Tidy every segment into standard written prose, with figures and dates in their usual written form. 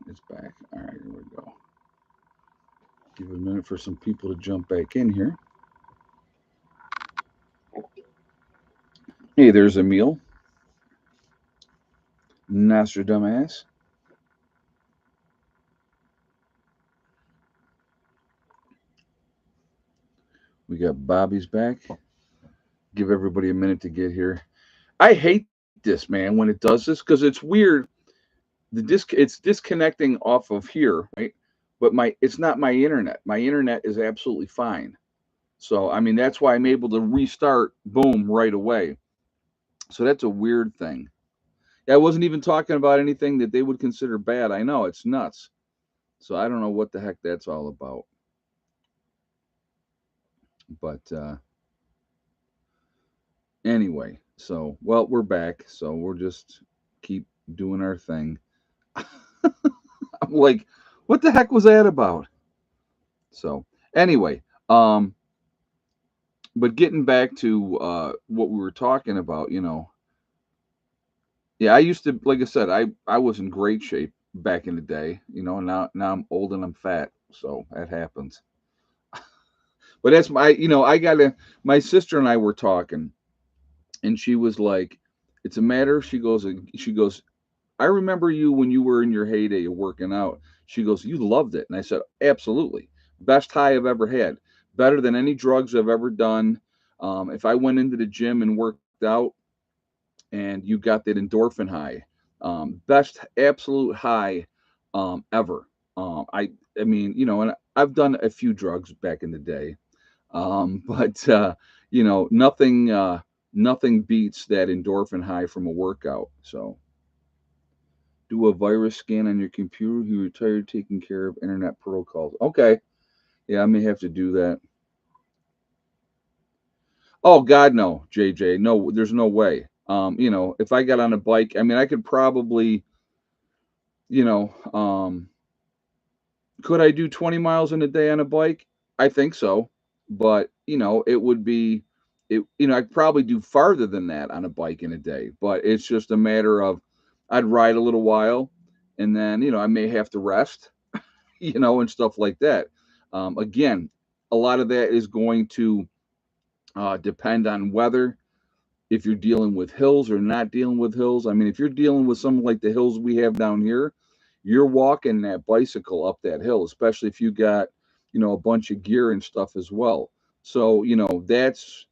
It's back. All right, here we go. Give it a minute for some people to jump back in here. Hey, there's Emil, Nostradamus. We got Bobby's back. Give everybody a minute to get here. I hate this, man, when it does this because it's weird. It's disconnecting off of here, right? But my it's not my internet. My internet is absolutely fine. So I mean that's why I'm able to restart boom right away. So that's a weird thing. Yeah, I wasn't even talking about anything that they would consider bad. I know it's nuts. So I don't know what the heck that's all about. But anyway, so well we're back. So we'll just keep doing our thing. I'm like, what the heck was that about? So anyway, but getting back to what we were talking about, yeah, I used to, like I said, I was in great shape back in the day, now I'm old and I'm fat, so that happens. But that's my sister and I were talking, and she was like, it's a matter. She goes, I remember you when you were in your heyday of working out. She goes, you loved it, and I said, absolutely, best high I've ever had, better than any drugs I've ever done. If I went into the gym and worked out and you got that endorphin high, best absolute high ever. I mean, and I've done a few drugs back in the day, but nothing beats that endorphin high from a workout. So do a virus scan on your computer. You retired taking care of internet protocols. Okay, yeah, I may have to do that. Oh God, no, JJ, no, there's no way. If I got on a bike, I mean, I could probably, you know, could I do 20 miles in a day on a bike? I think so, but it would be, I'd probably do farther than that on a bike in a day. But it's just a matter of, I'd ride a little while, and then I may have to rest, and stuff like that. Again, a lot of that is going to depend on weather, if you're dealing with hills or not dealing with hills. I mean, if you're dealing with something like the hills we have down here, you're walking that bicycle up that hill, especially if you got, a bunch of gear and stuff as well. So, that's,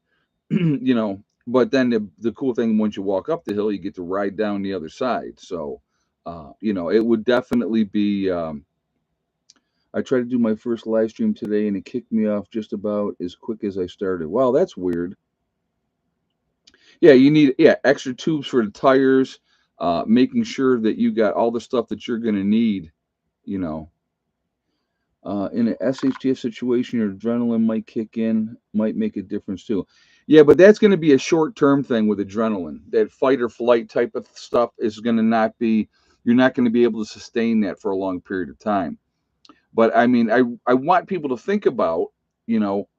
you know, but then the cool thing, once you walk up the hill, you get to ride down the other side. So, it would definitely be, I tried to do my first live stream today and it kicked me off just about as quick as I started. Wow, that's weird. Yeah, you need extra tubes for the tires, making sure that you got all the stuff that you're going to need. You know, in an SHTF situation, your adrenaline might kick in, might make a difference too. Yeah, but that's going to be a short term thing with adrenaline. That fight or flight type of stuff is going to not be. You're not going to be able to sustain that for a long period of time. But I mean, I want people to think about,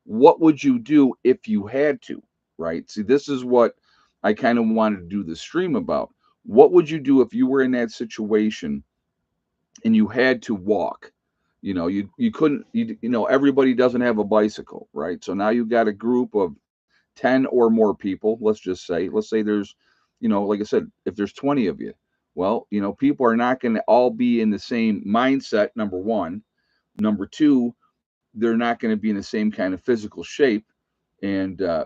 what would you do if you had to, right? See, this is what I kind of wanted to do the stream about. What would you do if you were in that situation and you had to walk? You couldn't, everybody doesn't have a bicycle, right? So now you've got a group of 10 or more people, let's say there's, like I said, if there's 20 of you, well, people are not going to all be in the same mindset, number one. Number two, they're not going to be in the same kind of physical shape. And, those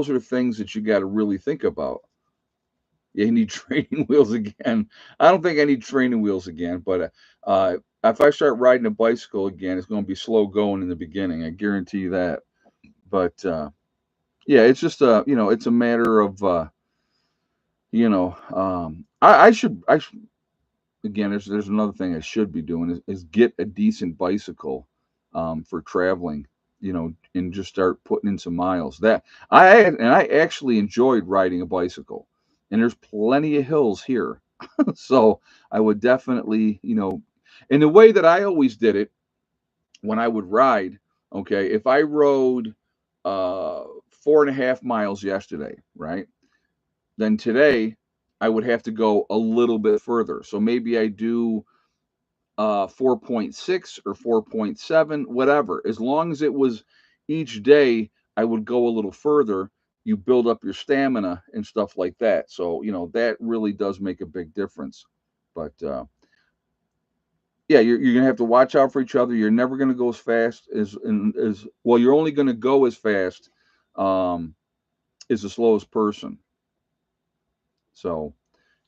are things that you got to really think about. Yeah, you need training wheels again. I don't think I need training wheels again, but if I start riding a bicycle again, it's going to be slow going in the beginning. I guarantee you that. But yeah, it's just it's a matter of I should again. There's another thing I should be doing is get a decent bicycle for traveling. And just start putting in some miles. I actually enjoyed riding a bicycle, and there's plenty of hills here, so I would definitely, in the way that I always did it when I would ride. Okay, if I rode 4.5 miles yesterday, right? Then today I would have to go a little bit further. So maybe I do 4.6 or 4.7, whatever. As long as it was each day, I would go a little further. You build up your stamina and stuff like that. So, that really does make a big difference. But yeah, you're gonna have to watch out for each other. You're never gonna go as fast as well. You're only gonna go as fast um, as the slowest person. So,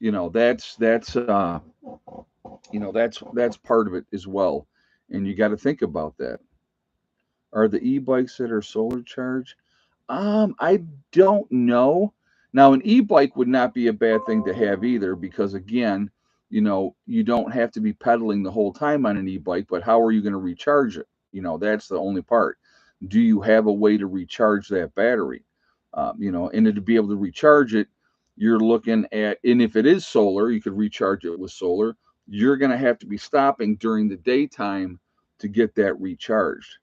that's part of it as well, and you got to think about that. Are the e-bikes that are solar charged? I don't know. Now, an e-bike would not be a bad thing to have either, because again, you don't have to be pedaling the whole time on an e-bike, but how are you going to recharge it? That's the only part. Do you have a way to recharge that battery? And to be able to recharge it, you're looking at, and if it is solar, you could recharge it with solar. You're going to have to be stopping during the daytime to get that recharged.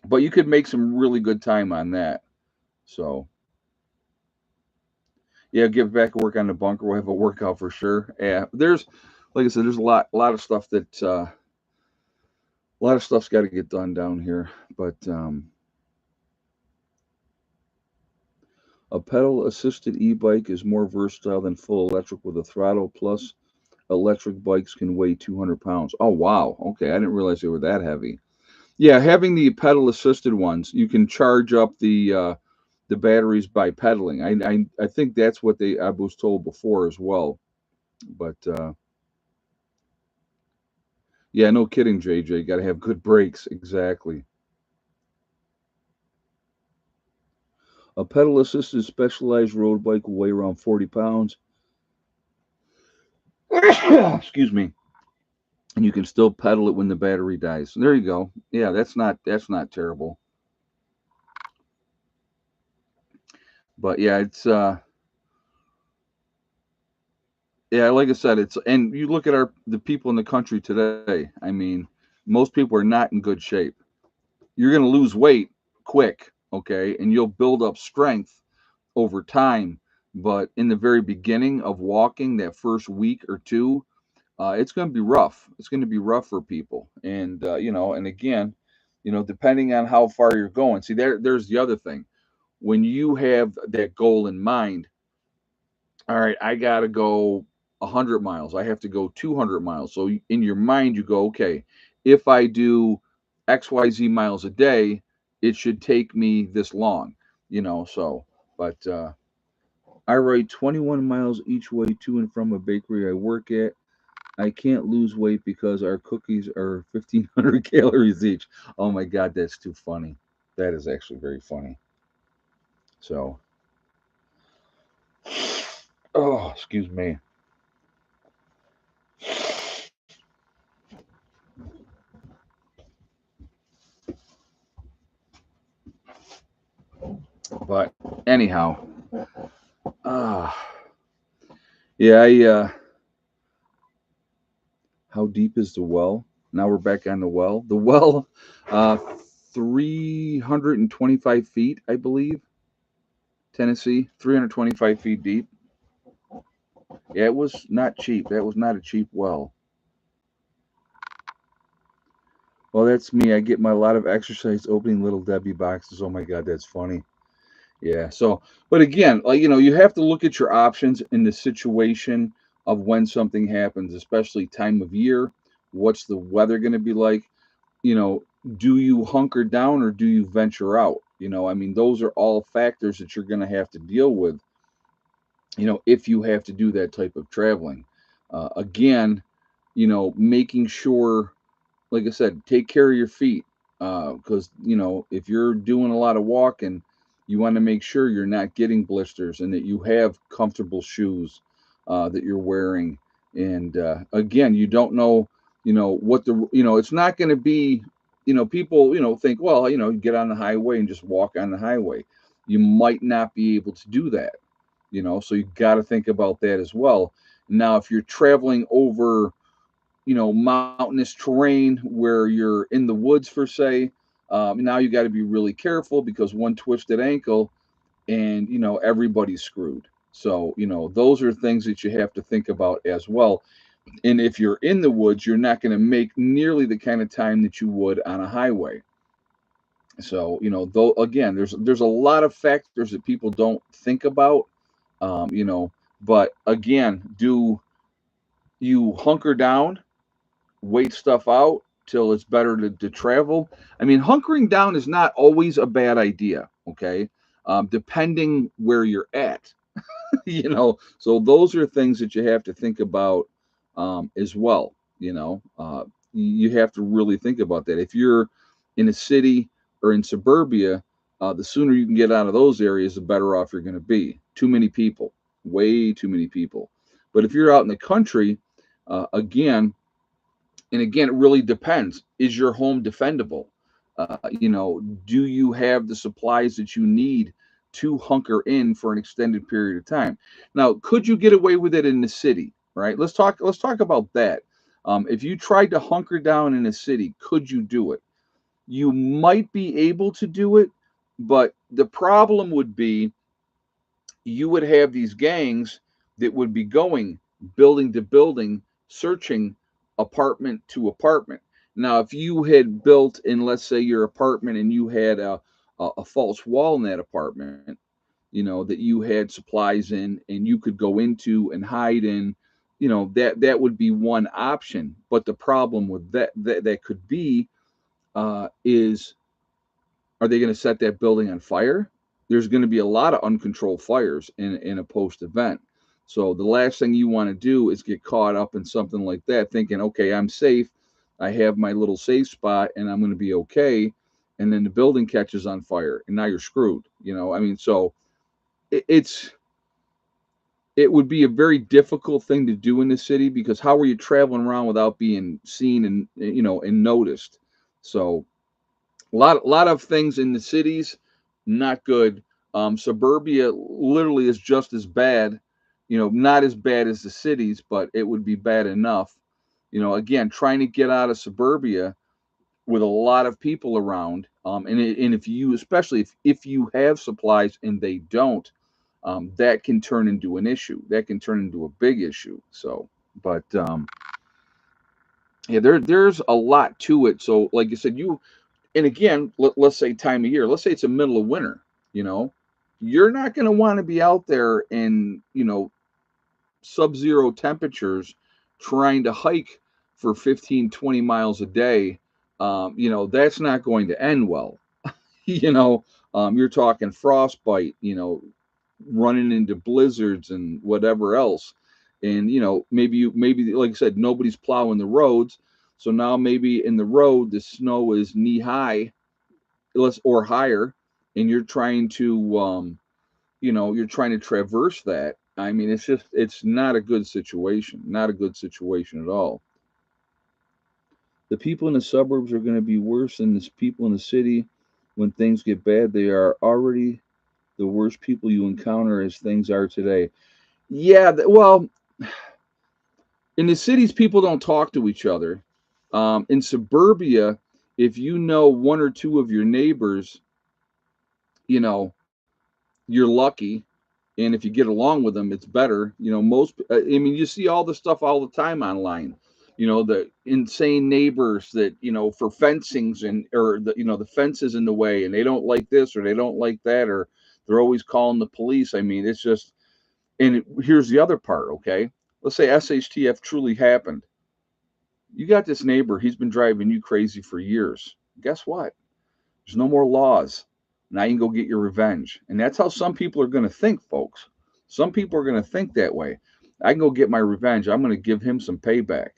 But you could make some really good time on that. So, yeah, get back to work on the bunker. We'll have a workout for sure. Yeah, like I said, there's a lot of stuff's got to get done down here. But a pedal assisted e-bike is more versatile than full electric with a throttle. Plus, electric bikes can weigh 200 pounds. Oh wow, okay, I didn't realize they were that heavy. Yeah, having the pedal assisted ones, you can charge up the batteries by pedaling. I think that's what I was told before as well. But yeah, no kidding, JJ. Got to have good brakes. Exactly. A pedal assisted specialized road bike will weigh around 40 pounds. Excuse me. And you can still pedal it when the battery dies. There you go. Yeah, that's not terrible. But yeah, it's yeah, like I said, and you look at the people in the country today. I mean, most people are not in good shape. You're going to lose weight quick, okay, and you'll build up strength over time. But in the very beginning of walking, that first week or two, it's going to be rough. It's going to be rough for people, and and again, depending on how far you're going. See, there's the other thing. When you have that goal in mind, all right, I got to go 100 miles. I have to go 200 miles. So in your mind, you go, okay, if I do XYZ miles a day, it should take me this long, so, but I ride 21 miles each way to and from a bakery I work at. I can't lose weight because our cookies are 1,500 calories each. Oh my God, that's too funny. That is actually very funny. So, oh, excuse me. But anyhow, ah, yeah, how deep is the well? Now we're back on the well. The well, uh, 325 feet, I believe. Tennessee, 325 feet deep. Yeah, it was not cheap. That was not a cheap well. Well, that's me. I get my lot of exercise opening little Debbie boxes. Oh my God, that's funny. Yeah. So, but again, like you have to look at your options in the situation of when something happens, especially time of year. What's the weather going to be like? You know, do you hunker down or do you venture out? I mean, those are all factors that you're going to have to deal with. If you have to do that type of traveling. Again, making sure, like I said, take care of your feet because if you're doing a lot of walking, you want to make sure you're not getting blisters and that you have comfortable shoes that you're wearing. And again, you don't know, what it's not going to be. People think, well, get on the highway and just walk on the highway. You might not be able to do that. So you got to think about that as well. Now, if you're traveling over mountainous terrain where you're in the woods for say, now you got to be really careful because one twisted ankle and everybody's screwed. So, those are things that you have to think about as well. And if you're in the woods, you're not going to make nearly the kind of time that you would on a highway. So, though again, there's a lot of factors that people don't think about. Um, you know, but again, do you hunker down, wait stuff out till it's better to travel? I mean, hunkering down is not always a bad idea. Okay, depending where you're at. So those are things that you have to think about as well. You have to really think about that. If you're in a city or in suburbia, the sooner you can get out of those areas, the better off you're going to be. Too many people, way too many people. But if you're out in the country, again, and again, it really depends. Is your home defendable? Do you have the supplies that you need to hunker in for an extended period of time? Now, could you get away with it in the city? Right. Let's talk about that. If you tried to hunker down in a city, could you do it? You might be able to do it, but the problem would be you would have these gangs that would be going building to building, searching apartment to apartment. Now, if you had built in, let's say, your apartment and you had a false wall in that apartment, that you had supplies in and you could go into and hide in, that would be one option. But the problem with that could be is, are they going to set that building on fire? There's going to be a lot of uncontrolled fires in a post event. So the last thing you want to do is get caught up in something like that, thinking, okay, I'm safe. I have my little safe spot and I'm going to be okay. And then the building catches on fire and now you're screwed. I mean, so it, it's, it would be a very difficult thing to do in the city because how are you traveling around without being seen and noticed? So a lot of things in the cities not good. Suburbia literally is just as bad, not as bad as the cities, but it would be bad enough. Again, trying to get out of suburbia with a lot of people around, and if you, especially if you have supplies and they don't, that can turn into an issue. That can turn into a big issue. So, but yeah, there's a lot to it. So, like you said, and again, let's say time of year. Let's say it's the middle of winter. You know, you're not going to want to be out there in sub-zero temperatures trying to hike for 15, 20 miles a day. That's not going to end well. You're talking frostbite. Running into blizzards and whatever else. And maybe like I said, nobody's plowing the roads. So now maybe in the road the snow is knee high, less or higher, and you're trying to traverse that. I mean, it's not a good situation. Not a good situation at all. The people in the suburbs are going to be worse than the people in the city. When things get bad, they are already the worst people you encounter as things are today. Yeah, well, in the cities, people don't talk to each other. In suburbia, if you know one or two of your neighbors, you know, you're lucky. And if you get along with them, it's better. I mean, you see all the stuff all the time online. The insane neighbors that, for fencings or the fence is in the way and they don't like this or they don't like that, or they're always calling the police. I mean, it's just, here's the other part, okay? Let's say SHTF truly happened. You got this neighbor, he's been driving you crazy for years. Guess what? There's no more laws. Now you can go get your revenge. And that's how some people are going to think, folks. Some people are going to think that way. I can go get my revenge. I'm going to give him some payback.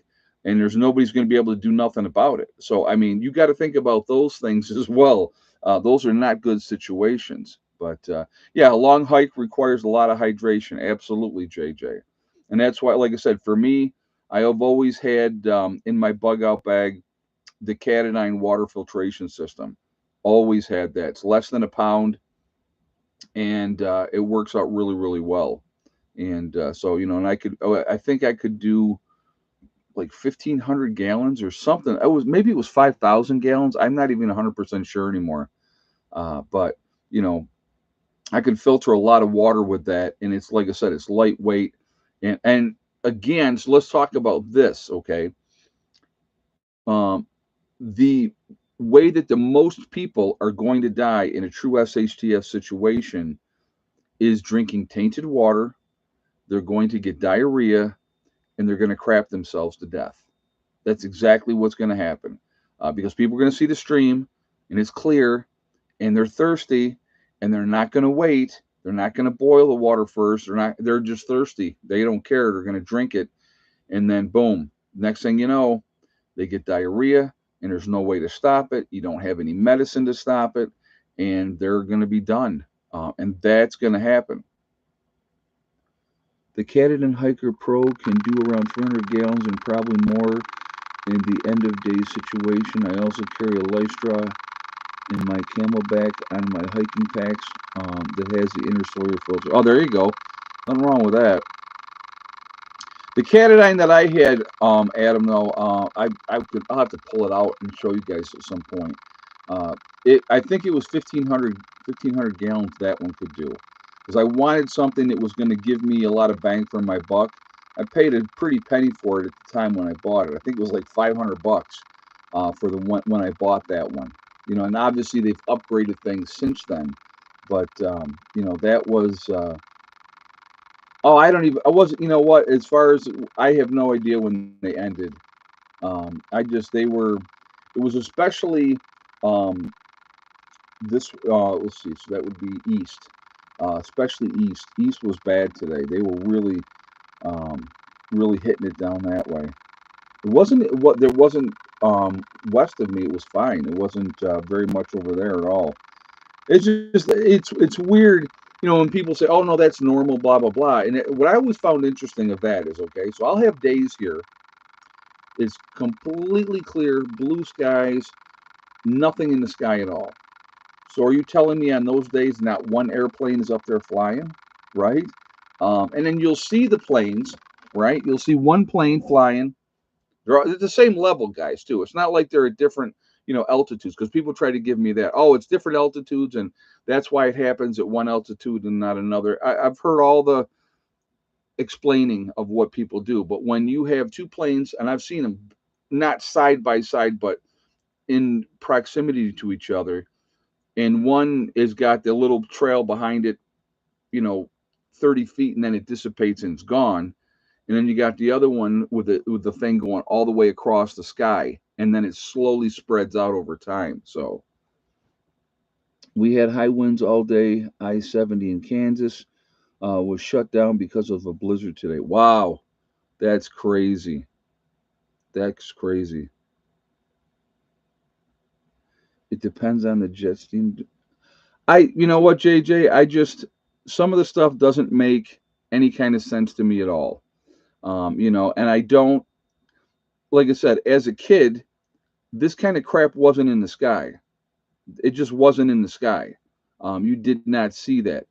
And there's nobody's going to be able to do nothing about it. So, I mean, you got to think about those things as well. Those are not good situations. But yeah, a long hike requires a lot of hydration. Absolutely, JJ. And that's why, like I said, for me, I have always had in my bug out bag the Cat water filtration system. Always had that. It's less than a pound, and it works out really, really well. And so, and I think I could do like 1,500 gallons or something. Maybe it was 5,000 gallons. I'm not even 100% sure anymore. But you know, I can filter a lot of water with that, and it's like I said, it's lightweight. And again, so let's talk about this, okay? Um, the way that the most people are going to die in a true SHTF situation is drinking tainted water. They're going to get diarrhea, and they're going to crap themselves to death. That's exactly what's going to happen, because people are going to see the stream, and it's clear, and they're thirsty, and they're not going to wait. They're not going to boil the water first. They're not. They're just thirsty. They don't care. They're going to drink it, and then boom. Next thing you know, they get diarrhea, and there's no way to stop it. You don't have any medicine to stop it, and they're going to be done. And that's going to happen. The Cadet and Hiker Pro can do around 300 gallons and probably more in the end of day situation. I also carry a life straw in my camelback on my hiking packs, that has the inner soil filter. Oh, there you go. Nothing wrong with that. The Catadine that I had, Adam, though, I'll have to pull it out and show you guys at some point. I think it was 1,500 gallons that one could do, because I wanted something that was going to give me a lot of bang for my buck. I paid a pretty penny for it at the time when I bought it. I think it was like $500 for the one when I bought that one. And obviously they've upgraded things since then, but that was. Oh, I don't even. I wasn't. You know what? As far as I have no idea when they ended. I just they were. It was especially um, this. Let's see. So that would be East, especially East. East was bad today. They were um, really hitting it down that way. It wasn't what there wasn't west of me. It was fine. It wasn't very much over there at all. It's weird, when people say, "Oh no, that's normal," blah blah blah. And what I always found interesting of that is, okay, so I'll have days here. It's completely clear, blue skies, nothing in the sky at all. So are you telling me on those days not one airplane is up there flying, right? And then you'll see the planes, right? You'll see one plane flying. They're the same level, guys, too. It's not like they're at different, altitudes, because people try to give me that. Oh, it's different altitudes, and that's why it happens at one altitude and not another. I've heard all the explaining of what people do, but when you have two planes, and I've seen them not side by side, but in proximity to each other, and one has got the little trail behind it, you know, 30 feet, and then it dissipates and it's gone. And then you got the other one with the thing going all the way across the sky, and then it slowly spreads out over time. So we had high winds all day. I-70 in Kansas was shut down because of a blizzard today. Wow, that's crazy. That's crazy. It depends on the jet stream. You know what, JJ? Some of the stuff doesn't make any kind of sense to me at all. And I don't, like I said, as a kid, this kind of crap wasn't in the sky. It just wasn't in the sky. You did not see that.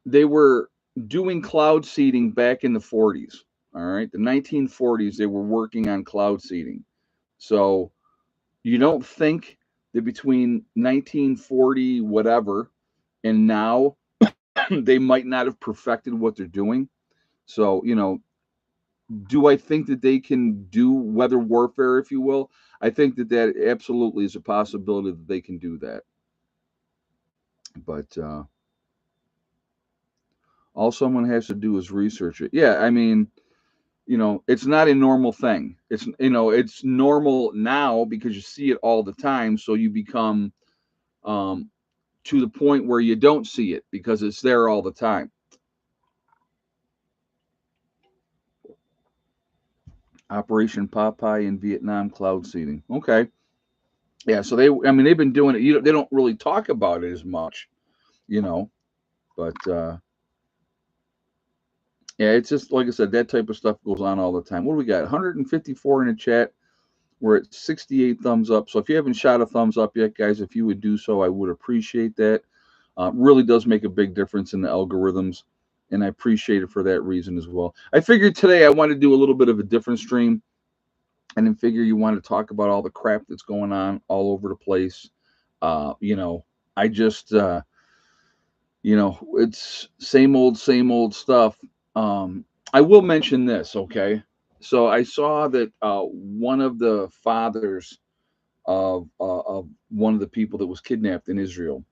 They were doing cloud seeding back in the 40s. All right. The 1940s, they were working on cloud seeding. So you don't think that between 1940, whatever, and now they might not have perfected what they're doing. So, do I think that they can do weather warfare, if you will? I think that absolutely is a possibility that they can do that. But all someone has to do is research it. Yeah, I mean, it's not a normal thing. It's normal now because you see it all the time. So you become um, to the point where you don't see it because it's there all the time. Operation Popeye in Vietnam cloud seeding. Okay. Yeah, so I mean, they've been doing it. They don't really talk about it as much, you know, but yeah, it's just like I said, that type of stuff goes on all the time. What do we got? 154 in the chat. We're at 68 thumbs up. So if you haven't shot a thumbs up yet, guys, if you would do so, I would appreciate that. Really does make a big difference in the algorithms, and I appreciate it for that reason as well. I figured today I wanted to do a little bit of a different stream, and then figure you want to talk about all the crap that's going on all over the place. Uh, you know, I just It's same old stuff. Um, I will mention this, okay? So I saw that one of the fathers of one of the people that was kidnapped in Israel,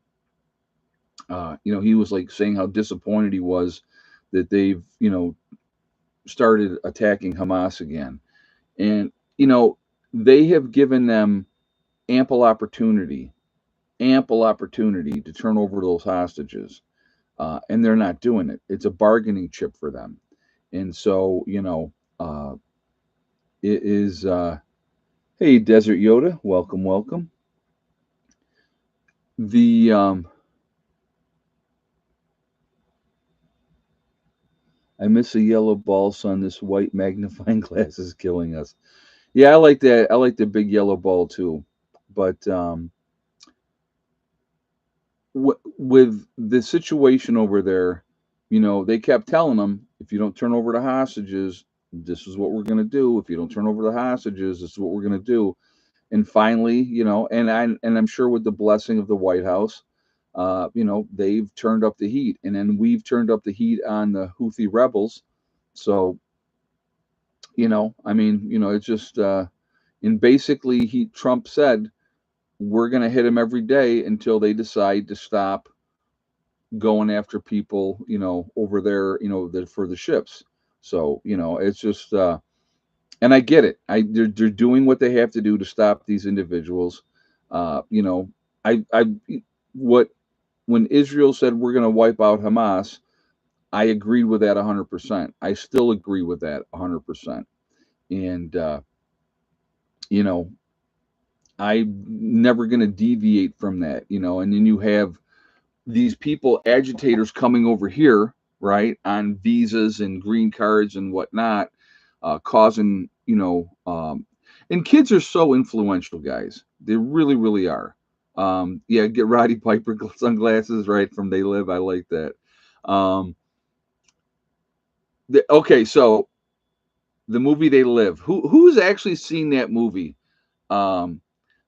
he was like saying how disappointed he was that they've, started attacking Hamas again. And, they have given them ample opportunity, ample opportunity to turn over those hostages. And they're not doing it. It's a bargaining chip for them. And so, it is, hey, Desert Yoda, welcome, welcome. The, I miss a yellow ball, son. This white magnifying glass is killing us. Yeah, I like that. I like the big yellow ball too. But with the situation over there, they kept telling them, if you don't turn over the hostages, this is what we're going to do. If you don't turn over the hostages, this is what we're going to do. And finally, I'm sure with the blessing of the White House, they've turned up the heat, and then we've turned up the heat on the Houthi rebels. So, it's just, and basically, Trump said we're going to hit them every day until they decide to stop going after people, over there, for the ships. So, it's just, and I get it. They're doing what they have to do to stop these individuals. You know, I what when Israel said we're going to wipe out Hamas, I agreed with that 100%. I still agree with that 100%. And you know, I'm never going to deviate from that. And then you have these people, agitators coming over here, right, on visas and green cards and whatnot, causing, and kids are so influential, guys. They really, really are. Yeah, get Roddy Piper sunglasses, right, from They Live. I like that. Um, okay, so the movie They Live. Who's actually seen that movie? Um,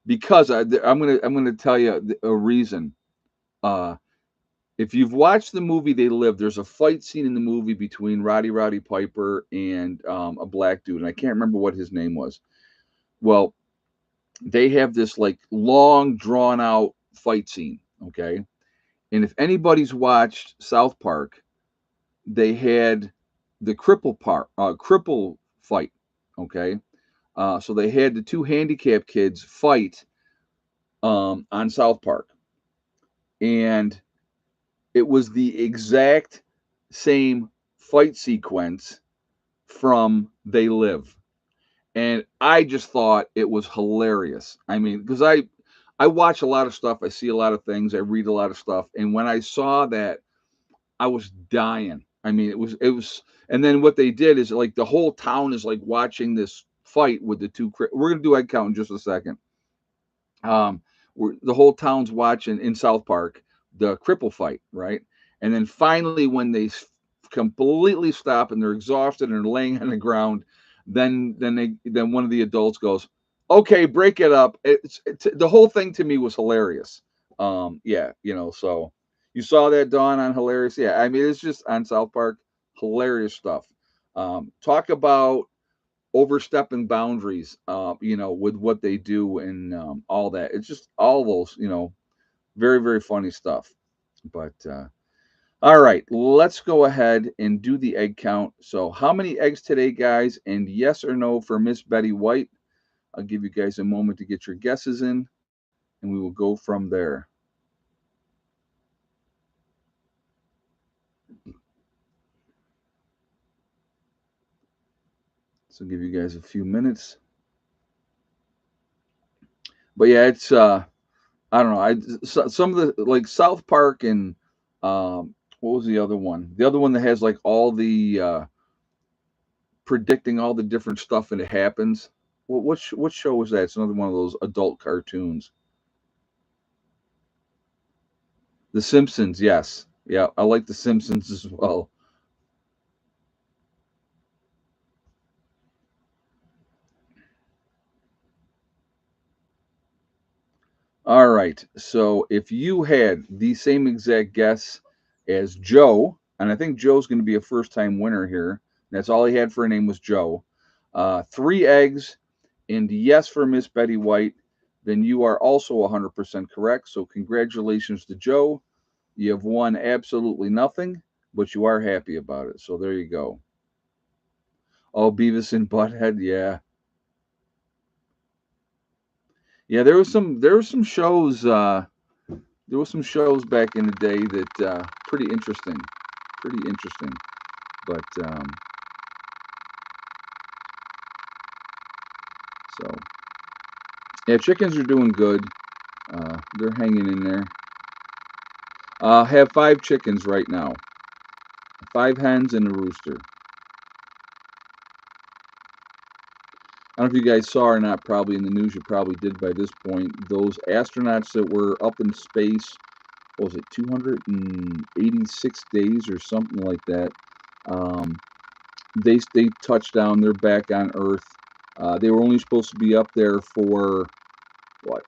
because I'm gonna tell you a reason. Uh, if you've watched the movie They Live, there's a fight scene in the movie between Roddy Piper and a black dude, and I can't remember what his name was. Well, they have this like long, drawn out fight scene, okay? And if anybody's watched South Park, they had the cripple fight, okay? So they had the two handicapped kids fight on South Park, and it was the exact same fight sequence from They Live. And I just thought it was hilarious. I mean, because I watch a lot of stuff, I see a lot of things, I read a lot of stuff, and when I saw that, I was dying. I mean, it was, and then what they did is like the whole town is like watching this fight with the two. We're gonna do egg count in just a second. um, the whole town's watching in South Park the cripple fight, right? And then finally, when they completely stop and they're exhausted and they're laying on the ground, then one of the adults goes, "Okay, break it up." The whole thing to me was hilarious. Yeah, so you saw that, Dawn, on hilarious. Yeah, I mean it's just on South Park, hilarious stuff. Talk about overstepping boundaries, with what they do and all that. It's just all those, very, very funny stuff. But all right, let's go ahead and do the egg count. So, how many eggs today, guys? And yes or no for Miss Betty White. I'll give you guys a moment to get your guesses in, and we will go from there. So, give you guys a few minutes. But yeah, it's I don't know. Some of the like South Park and what was the other one? The other one that has like all the predicting all the different stuff and it happens. What show was that? It's another one of those adult cartoons. The Simpsons, yes, yeah, I like the Simpsons as well. All right, so if you had the same exact guess as Joe, and I think Joe's going to be a first-time winner here. That's all he had for a name was Joe. 3 eggs, and yes for Miss Betty White. Then you are also 100% correct. So congratulations to Joe. You have won absolutely nothing, but you are happy about it. So there you go. Oh, Beavis and Butthead, yeah, yeah. There was some shows. There was some shows back in the day that pretty interesting, pretty interesting. But so yeah, chickens are doing good. They're hanging in there. Have 5 chickens right now. 5 hens and a rooster. I don't know if you guys saw or not, probably in the news, you probably did by this point. Those astronauts that were up in space, what was it, 286 days or something like that? Um, they touched down. They're back on Earth. They were only supposed to be up there for what,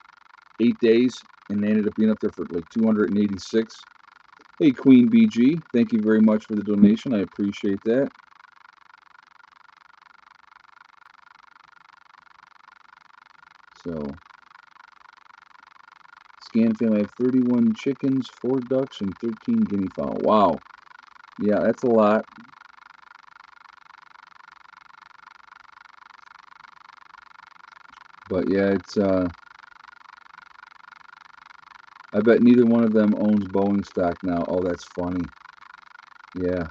8 days, and they ended up being up there for like 286. Hey, Queen BG, thank you very much for the donation. I appreciate that. So, Scan family, I have 31 chickens, 4 ducks, and 13 guinea fowl. Wow. Yeah, that's a lot. But yeah, it's I bet neither one of them owns Boeing stock now. Oh, that's funny. Yeah.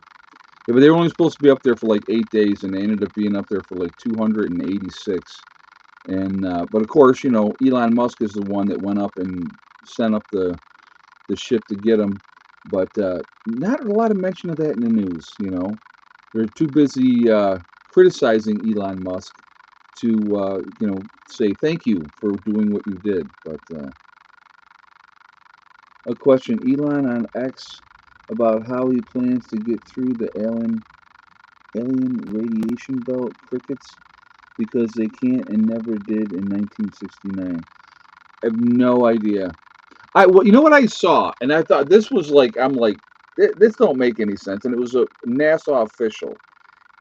Yeah, but they were only supposed to be up there for like 8 days, and they ended up being up there for like 286. And but of course, Elon Musk is the one that went up and sent up the ship to get them. But not a lot of mention of that in the news. They're too busy criticizing Elon Musk to say thank you for doing what you did. But a question, Elon on X about how he plans to get through the alien radiation belt crickets because they can't and never did in 1969. I have no idea. Well, you know what I saw, and I thought this was like, I'm like, this don't make any sense. And it was a NASA official,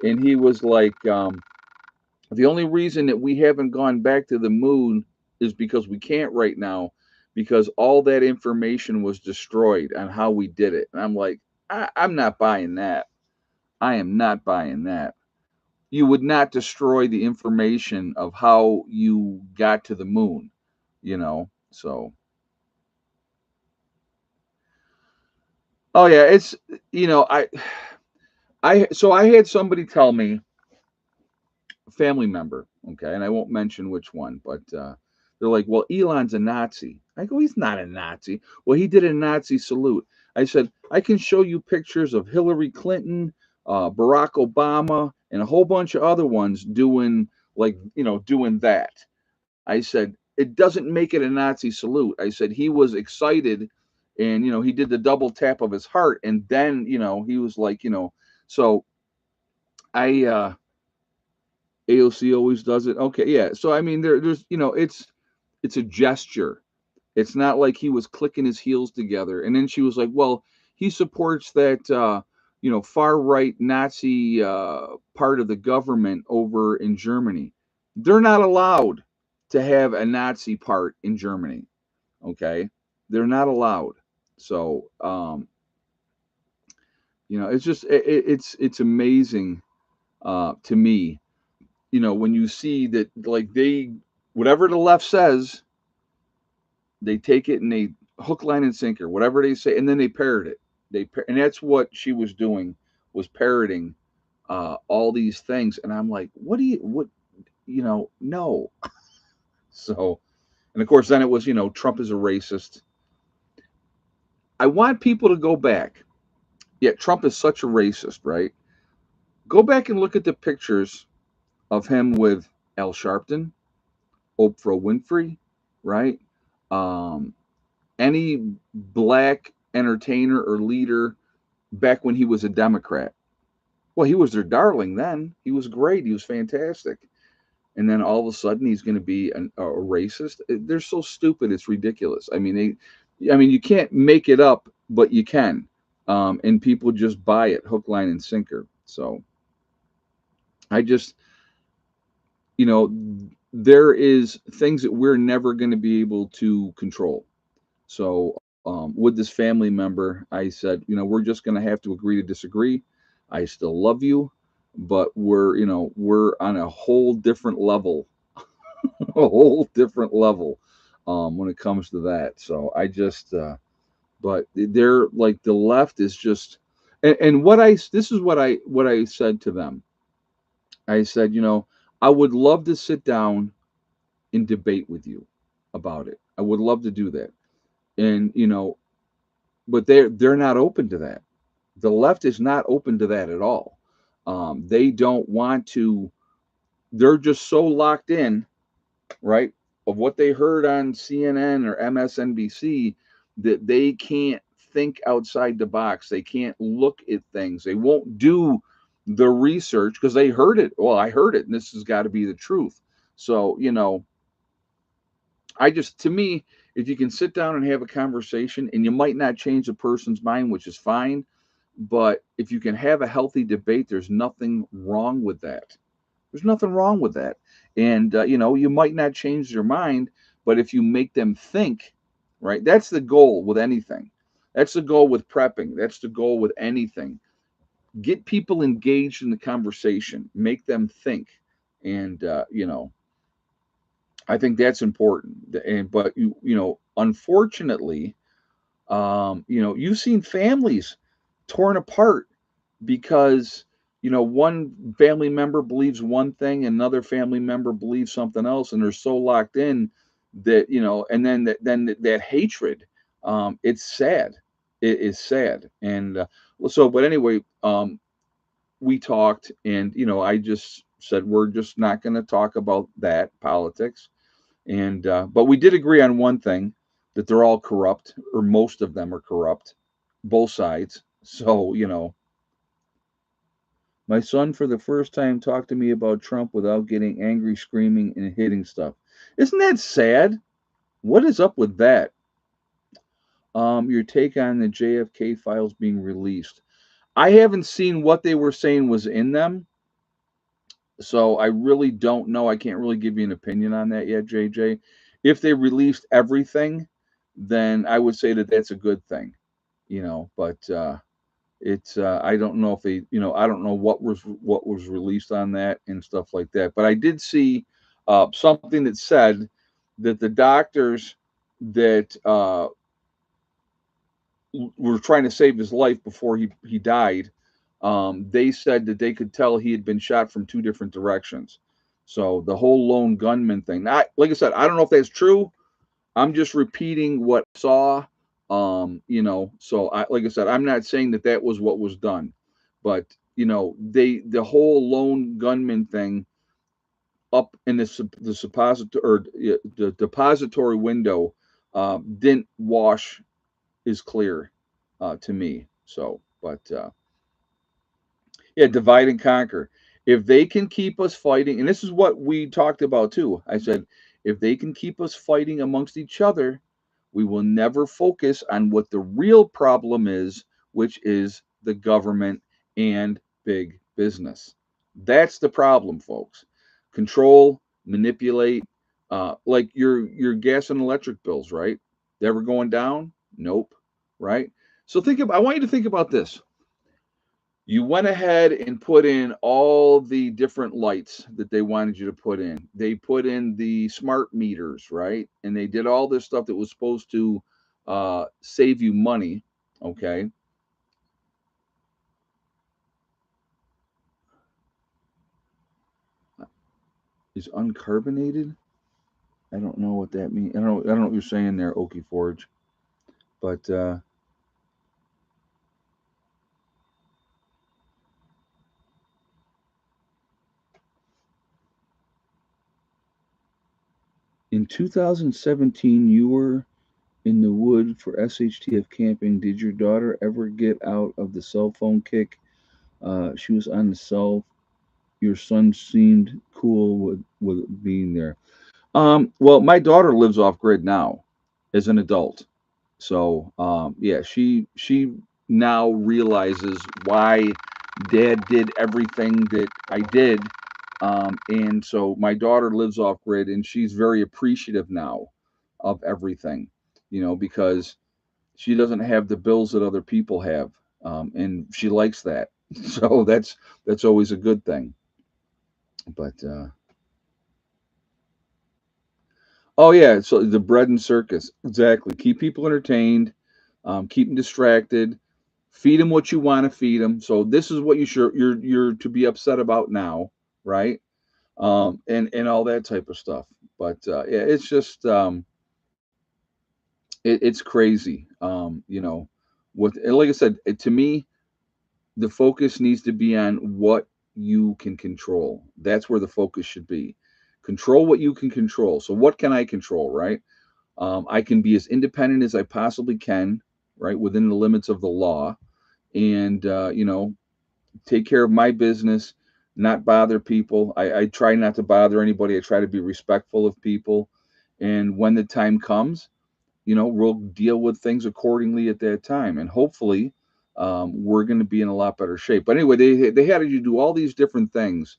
and he was like, the only reason that we haven't gone back to the moon is because we can't right now, because all that information was destroyed on how we did it. And I'm like, I'm not buying that. I am not buying that. You would not destroy the information of how you got to the moon, So, oh yeah, it's I had somebody tell me, a family member, okay, and I won't mention which one, but they're like, well, Elon's a Nazi. I go, he's not a Nazi. Well, he did a Nazi salute. I said, I can show you pictures of Hillary Clinton, Barack Obama, and a whole bunch of other ones doing doing that. I said, it doesn't make it a Nazi salute. I said, he was excited, and he did the double tap of his heart, and then he was like, so I AOC always does it. Okay, yeah. So I mean, there's it's a gesture. It's not like he was clicking his heels together. And then she was like, "Well, he supports that far right Nazi part of the government over in Germany. They're not allowed to have a Nazi part in Germany. Okay, they're not allowed. So it's just it's amazing to me, when you see that, like, whatever the left says, they take it and they hook, line, and sinker, whatever they say, and then they parrot it. And that's what she was doing, was parroting all these things. And I'm like, no. So, and of course, then it was, Trump is a racist. I want people to go back. Yeah, Trump is such a racist, right? Go back and look at the pictures of him with Al Sharpton, Oprah Winfrey, right? Um, any black entertainer or leader back when he was a Democrat. Well, he was their darling then. He was great. He was fantastic. And then all of a sudden, he's going to be a racist. They're so stupid. It's ridiculous. I mean, you can't make it up, but you can. and people just buy it hook, line, and sinker. So I just, you know, there is things that we're never going to be able to control. So with this family member, I said, we're just going to have to agree to disagree. I still love you, but we're on a whole different level, a whole different level when it comes to that. So I just, but they're like the left is just, and this is what I said to them. I said, I would love to sit down and debate with you about it. I would love to do that. And but they're not open to that. The left is not open to that at all. They don't want to. They're just so locked in, right, of what they heard on CNN or MSNBC that they can't think outside the box. They can't look at things. They won't do the research because they heard it. Well, I heard it, and this has got to be the truth. So to me, if you can sit down and have a conversation, and you might not change a person's mind, which is fine, but if you can have a healthy debate, there's nothing wrong with that. There's nothing wrong with that. And, you might not change their mind, but if you make them think, right, that's the goal with anything. That's the goal with prepping. That's the goal with anything. Get people engaged in the conversation, make them think. And, I think that's important. And, but unfortunately, you've seen families torn apart because one family member believes one thing, another family member believes something else, and they're so locked in that and then that hatred. It's sad. It is sad. And but anyway, we talked, and I just said we're just not going to talk about that politics. And but we did agree on one thing, that they're all corrupt, or most of them are corrupt, both sides. So my son, for the first time, talked to me about Trump without getting angry, screaming, and hitting stuff. Isn't that sad? What is up with that? Your take on the JFK files being released. I haven't seen what they were saying was in them, so I really don't know. I can't really give you an opinion on that yet, JJ. If they released everything, then I would say that that's a good thing, but it's I don't know if they I don't know what was released on that and stuff like that. But I did see something that said that the doctors that were trying to save his life before he died, they said that they could tell he had been shot from two different directions. So the whole lone gunman thing, not like I said, I don't know if that's true. I'm just repeating what I saw. So like I said, I'm not saying that that was what was done, but the whole lone gunman thing up in the suppository, or the depository window, didn't wash is clear to me. So, but yeah, divide and conquer. If they can keep us fighting, and this is what we talked about too. I said, if they can keep us fighting amongst each other, we will never focus on what the real problem is, which is the government and big business. That's the problem, folks. Control, manipulate, like your gas and electric bills, right? They ever going down? Nope. Right? So I want you to think about this. You went ahead and put in all the different lights that they wanted you to put in. They put in the smart meters, right? And they did all this stuff that was supposed to save you money. Okay. Is uncarbonated? I don't know what that means. I don't know what you're saying there, Okie Forge. But in 2017, you were in the wood for SHTF camping. Did your daughter ever get out of the cell phone kick? She was on the cell. Your son seemed cool with being there. Well, my daughter lives off grid now as an adult. So yeah, she now realizes why dad did everything that I did. And so my daughter lives off grid and she's very appreciative now of everything, because she doesn't have the bills that other people have. And she likes that. So that's always a good thing. But oh yeah, so the bread and circus, exactly. Keep people entertained, keep them distracted, feed them what you want to feed them. So this is what you're to be upset about now, right? And all that type of stuff. But yeah, it's just it's crazy. What and like I said, to me, the focus needs to be on what you can control. That's where the focus should be. Control what you can control. So what can I control, right? I can be as independent as I possibly can, right, within the limits of the law, and take care of my business, not bother people. I try not to bother anybody. I try to be respectful of people, and when the time comes, we'll deal with things accordingly at that time, and hopefully, we're going to be in a lot better shape. But anyway, they had you do all these different things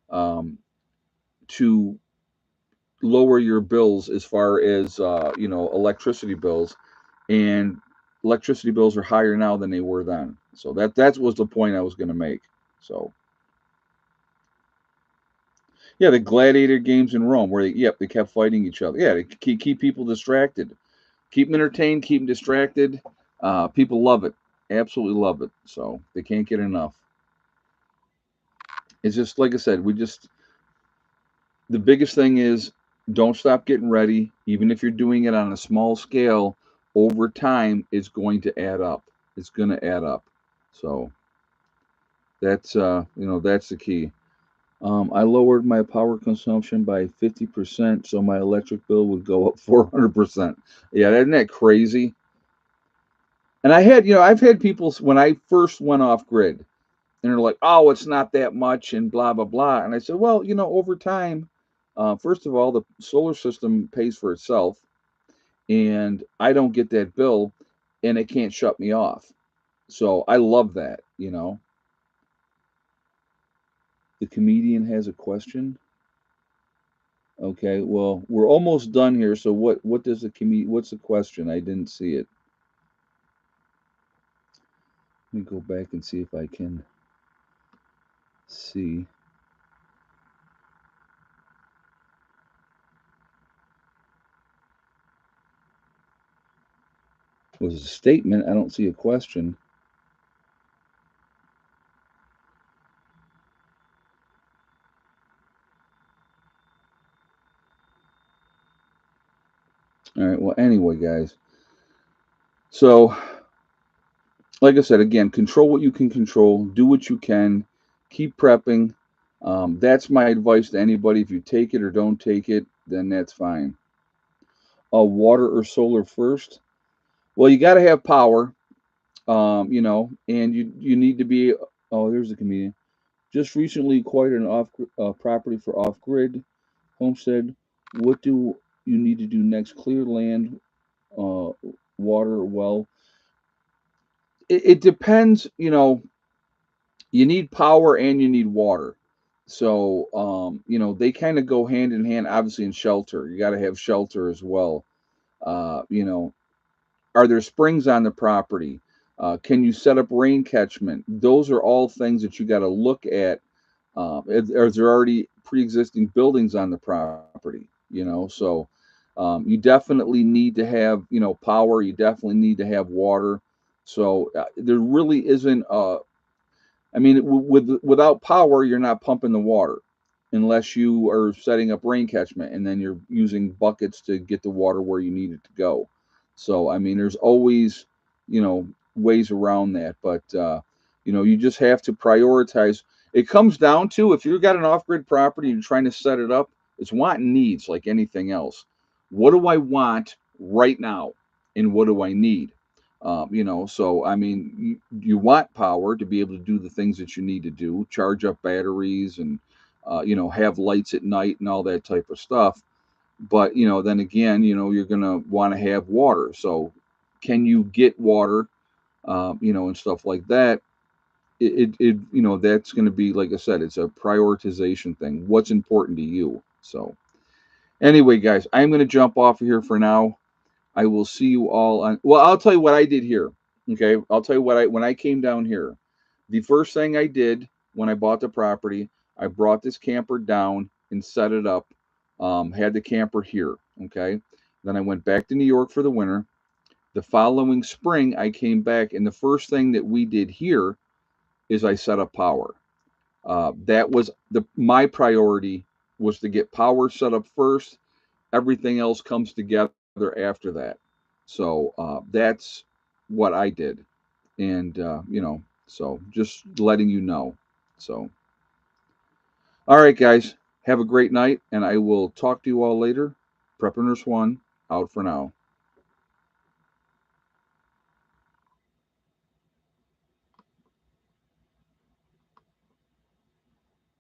um, to lower your bills as far as electricity bills, and electricity bills are higher now than they were then. So that was the point I was going to make. So yeah, the gladiator games in Rome, where they kept fighting each other. Yeah, to keep people distracted, keep them entertained, keep them distracted. People love it, absolutely love it. So they can't get enough. It's just like I said, the biggest thing is don't stop getting ready, even if you're doing it on a small scale. Over time, it's going to add up. It's going to add up. So that's the key. I lowered my power consumption by 50%, so my electric bill would go up 400%. Yeah, isn't that crazy? And I've had people when I first went off grid, and they're like, "Oh, it's not that much," and blah blah blah. And I said, "Well, over time, first of all, the solar system pays for itself, and I don't get that bill, and it can't shut me off. So I love that. The comedian has a question. Okay, well, we're almost done here. So what does what's the question? I didn't see it. Let me go back and see if I can see. It was a statement. I don't see a question. All right. Well, anyway, guys. So, like I said, again, control what you can control. Do what you can. Keep prepping. That's my advice to anybody. If you take it or don't take it, then that's fine. Water or solar first? Well, you got to have power. And you need to be. Oh, there's the comedian. Just recently acquired an off property for off grid homestead. What do you need to do next? Clear land, uh, water, well. It depends. You need power and you need water. So, they kind of go hand in hand. Obviously, in shelter, you got to have shelter as well. Uh, you know, are there springs on the property? Can you set up rain catchment? Those are all things that you got to look at. Is there already pre-existing buildings on the property? So you definitely need to have power. You definitely need to have water. So there really isn't. I mean, without power, you're not pumping the water unless you are setting up rain catchment, and then you're using buckets to get the water where you need it to go. So I mean, there's always ways around that, but you just have to prioritize. It comes down to, if you've got an off-grid property and you're trying to set it up, it's want and needs like anything else. What do I want right now, and what do I need? So I mean, you want power to be able to do the things that you need to do, charge up batteries, and have lights at night and all that type of stuff. But then again, you're gonna want to have water. So can you get water and stuff like that. That's going to be, like I said, it's a prioritization thing. What's important to you? So, anyway, guys, I'm going to jump off of here for now. I will see you all on. Well, I'll tell you what I did here. Okay, I'll tell you what when I came down here. The first thing I did when I bought the property, I brought this camper down and set it up. Had the camper here. Okay, then I went back to New York for the winter. The following spring, I came back, and the first thing that we did here is I set up power. That was my priority was to get power set up first. Everything else comes together after that. So that's what I did, and so just letting you know. So, all right, guys, have a great night, and I will talk to you all later. Prepper Nurse One out for now.